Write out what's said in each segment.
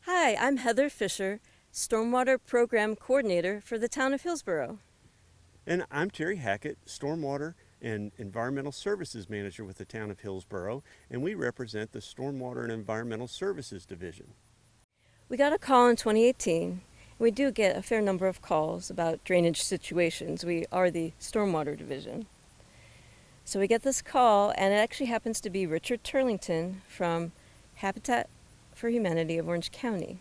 Hi, I'm Heather Fisher, Stormwater Program Coordinator for the town of Hillsborough. And I'm Terry Hackett, Stormwater and Environmental Services Manager with the town of Hillsborough, and we represent the Stormwater and Environmental Services Division. We got a call in 2018, and we do get a fair number of calls about drainage situations. We are the Stormwater Division. So we get this call, and it actually happens to be Richard Turlington from Habitat for Humanity of Orange County.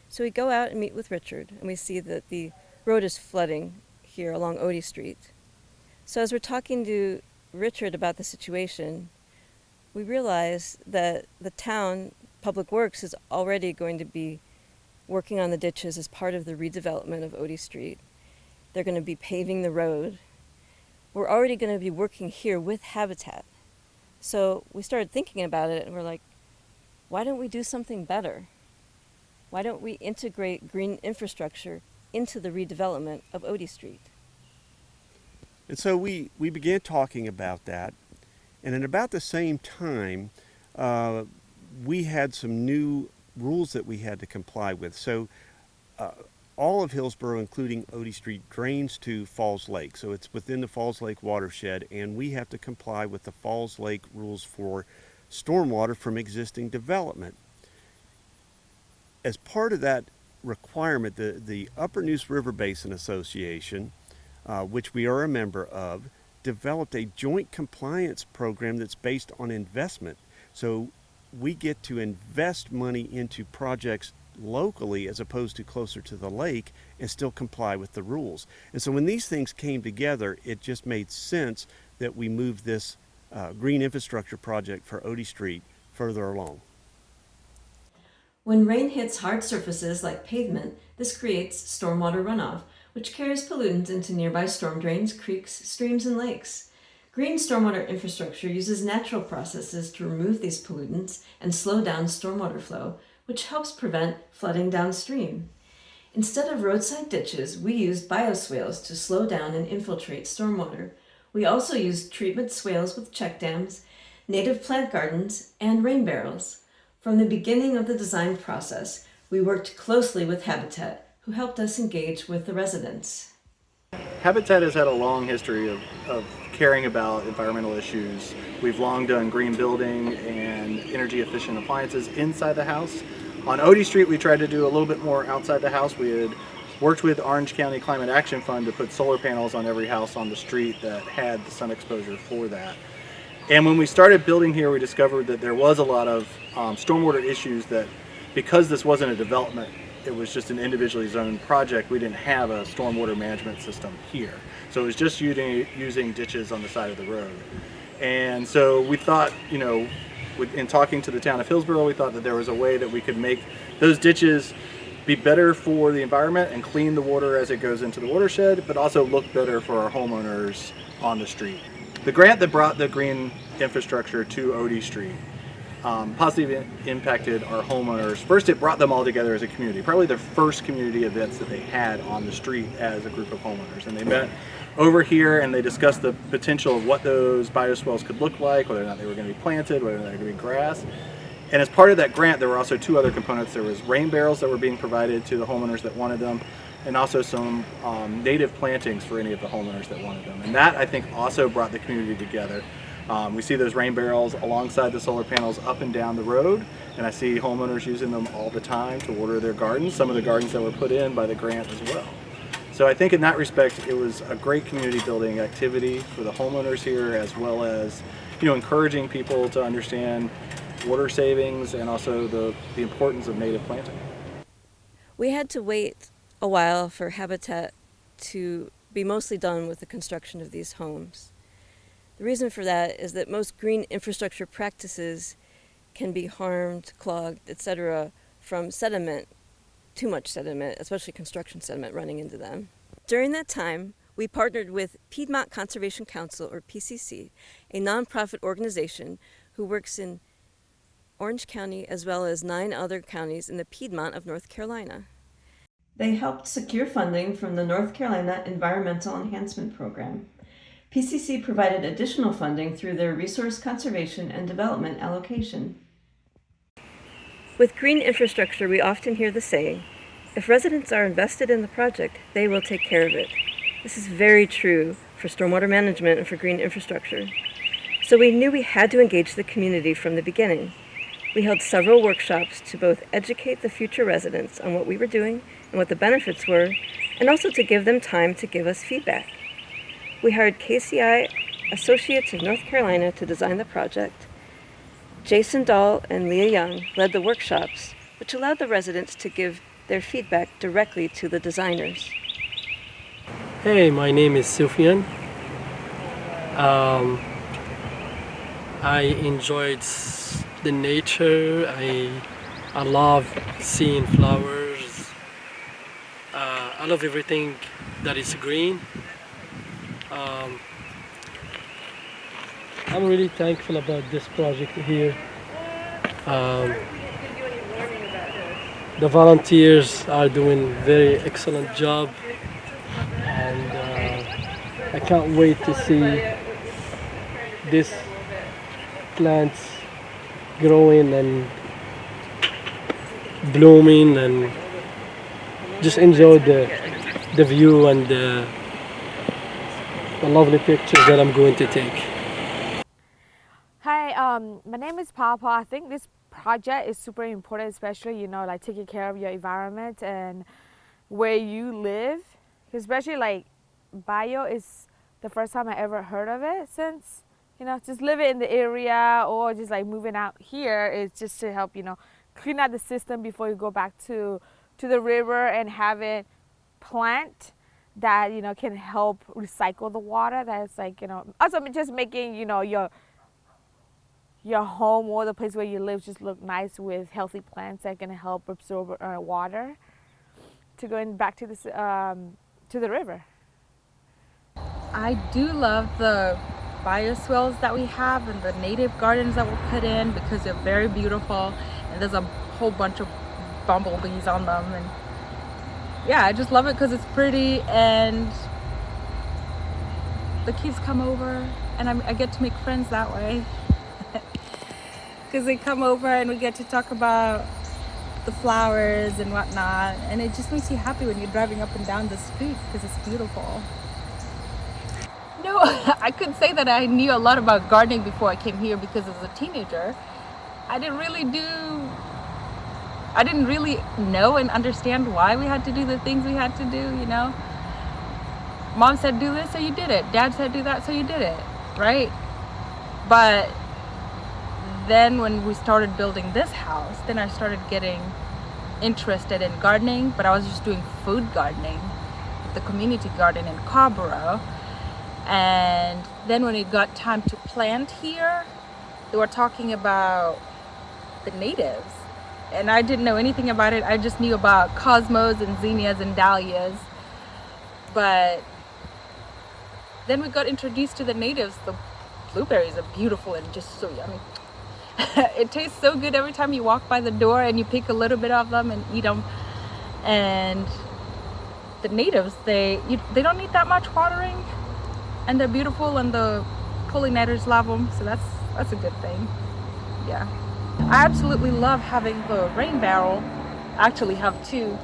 So we go out and meet with Richard, and we see that the road is flooding here along Odie Street. So as we're talking to Richard about the situation, we realize that the town, Public Works, is already going to be working on the ditches as part of the redevelopment of Odie Street. They're going to be paving the road. We're already going to be working here with Habitat. So we started thinking about it, and we're like, why don't we do something better? Why don't we integrate green infrastructure into the redevelopment of Odie Street? And so we began talking about that, and at about the same time, we had some new rules that we had to comply with. So all of Hillsborough, including Odie Street, drains to Falls Lake. So it's within the Falls Lake watershed, and we have to comply with the Falls Lake rules for stormwater from existing development. As part of that requirement, the Upper Neuse River Basin Association, which we are a member of, developed a joint compliance program that's based on investment. So we get to invest money into projects locally as opposed to closer to the lake and still comply with the rules. And so when these things came together, it just made sense that we move this green infrastructure project for Odie Street further along. When rain hits hard surfaces like pavement, this creates stormwater runoff, which carries pollutants into nearby storm drains, creeks, streams, and lakes. Green stormwater infrastructure uses natural processes to remove these pollutants and slow down stormwater flow, which helps prevent flooding downstream. Instead of roadside ditches, we used bioswales to slow down and infiltrate stormwater. We also used treatment swales with check dams, native plant gardens, and rain barrels. From the beginning of the design process, we worked closely with Habitat, who helped us engage with the residents. Habitat has had a long history of caring about environmental issues. We've long done green building and energy efficient appliances inside the house. On Odie Street, we tried to do a little bit more outside the house. We had worked with Orange County Climate Action Fund to put solar panels on every house on the street that had the sun exposure for that. And when we started building here, we discovered that there was a lot of stormwater issues that, because this wasn't a development, it was just an individually zoned project, we didn't have a stormwater management system here. So it was just using ditches on the side of the road. And so we thought, in talking to the town of Hillsborough, we thought that there was a way that we could make those ditches be better for the environment and clean the water as it goes into the watershed, but also look better for our homeowners on the street. The grant that brought the green infrastructure to Odie Street positively impacted our homeowners. First, it brought them all together as a community, probably their first community events that they had on the street as a group of homeowners. And they met over here and they discussed the potential of what those bioswales could look like, whether or not they were going to be planted, whether or not they were going to be grass. And as part of that grant, there were also two other components. There was rain barrels that were being provided to the homeowners that wanted them, and also some native plantings for any of the homeowners that wanted them. And that, I think, also brought the community together. We see those rain barrels alongside the solar panels up and down the road, and I see homeowners using them all the time to water their gardens, some of the gardens that were put in by the grant as well. So I think in that respect, it was a great community building activity for the homeowners here, as well as encouraging people to understand water savings and also the importance of native planting. We had to wait a while for Habitat to be mostly done with the construction of these homes. The reason for that is that most green infrastructure practices can be harmed, clogged, etc. from sediment, too much sediment, especially construction sediment running into them. During that time, we partnered with Piedmont Conservation Council, or PCC, a nonprofit organization who works in Orange County as well as 9 other counties in the Piedmont of North Carolina. They helped secure funding from the North Carolina Environmental Enhancement Program. PCC provided additional funding through their Resource Conservation and Development allocation. With green infrastructure, we often hear the saying, if residents are invested in the project, they will take care of it. This is very true for stormwater management and for green infrastructure. So we knew we had to engage the community from the beginning. We held several workshops to both educate the future residents on what we were doing and what the benefits were, and also to give them time to give us feedback. We hired KCI Associates of North Carolina to design the project. Jason Dahl and Leah Young led the workshops, which allowed the residents to give their feedback directly to the designers. Hey, my name is Sufyan. I enjoyed the nature. I love seeing flowers. I love everything that is green. I'm really thankful about this project here. The volunteers are doing very excellent job, and I can't wait to see these plants growing and blooming, and just enjoy the view and the lovely pictures that I'm going to take. Hi, my name is Papa. I think this project is super important, especially, like taking care of your environment and where you live. Especially like bio is the first time I ever heard of it since, just living in the area or just like moving out here is just to help, clean out the system before you go back to the river and have it plant that, can help recycle the water. That's like, also just making, your home or the place where you live just look nice with healthy plants that can help absorb water to going back to this to the river. I do love the bioswales that we have and the native gardens that we'll put in because they're very beautiful, and there's a whole bunch of bumblebees on them, and yeah, I just love it because it's pretty, and the kids come over and I get to make friends that way. Because they come over and we get to talk about the flowers and whatnot, and it just makes you happy when you're driving up and down the street because it's beautiful. No, I could say that I knew a lot about gardening before I came here because as a teenager, I didn't really know and understand why we had to do the things we had to do, Mom said do this, so you did it. Dad said do that, so you did it, right? But then when we started building this house, then I started getting interested in gardening, but I was just doing food gardening at the community garden in Hillsborough. And then when it got time to plant here, they were talking about the natives, and I didn't know anything about it. I just knew about cosmos and zinnias and dahlias. But then we got introduced to the natives. The blueberries are beautiful and just so yummy. It tastes so good every time you walk by the door and you pick a little bit of them and eat them. And the natives, they don't need that much watering, and they're beautiful, and the pollinators love them, so that's a good thing. Yeah, I absolutely love having the rain barrel. I actually have two.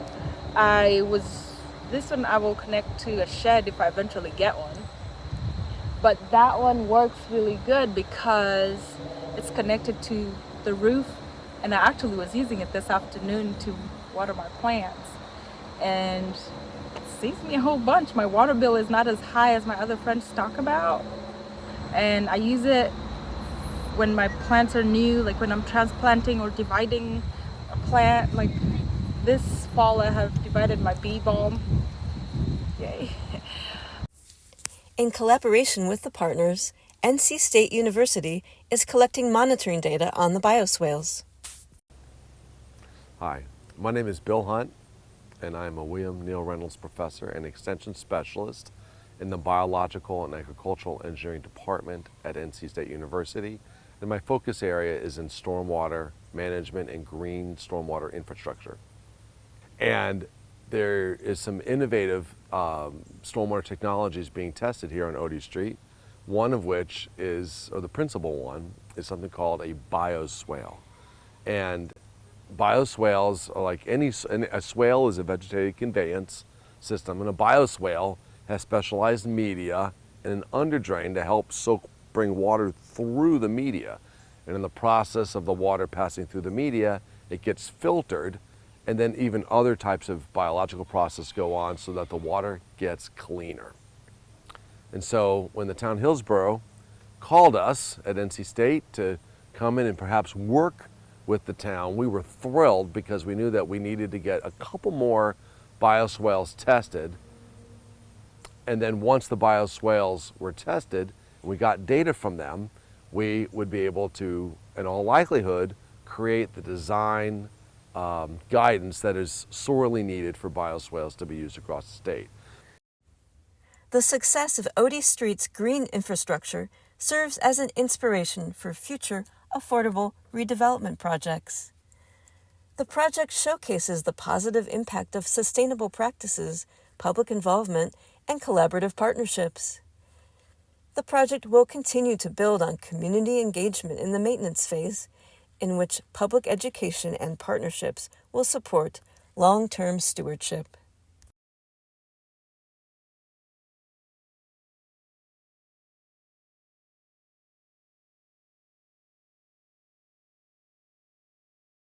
This one I will connect to a shed if I eventually get one, but that one works really good because it's connected to the roof, and I actually was using it this afternoon to water my plants, and it saves me a whole bunch. My water bill is not as high as my other friends talk about, and I use it when my plants are new, like when I'm transplanting or dividing a plant. Like this fall I have divided my bee balm. Yay. In collaboration with the partners, NC State University is collecting monitoring data on the bioswales. Hi, my name is Bill Hunt, and I am a William Neal Reynolds Professor and Extension Specialist in the Biological and Agricultural Engineering Department at NC State University. And my focus area is in stormwater management and green stormwater infrastructure. And there is some innovative stormwater technologies being tested here on Odie Street. One of which is, or the principal one, is something called a bioswale. And bioswales are like a swale is a vegetative conveyance system, and a bioswale has specialized media and an underdrain to help bring water through the media. And in the process of the water passing through the media, it gets filtered, and then even other types of biological processes go on so that the water gets cleaner. And so when the town Hillsborough called us at NC State to come in and perhaps work with the town, we were thrilled because we knew that we needed to get a couple more bioswales tested. And then once the bioswales were tested and we got data from them, we would be able to, in all likelihood, create the design guidance that is sorely needed for bioswales to be used across the state. The success of Odie Street's green infrastructure serves as an inspiration for future affordable redevelopment projects. The project showcases the positive impact of sustainable practices, public involvement, and collaborative partnerships. The project will continue to build on community engagement in the maintenance phase, in which public education and partnerships will support long-term stewardship.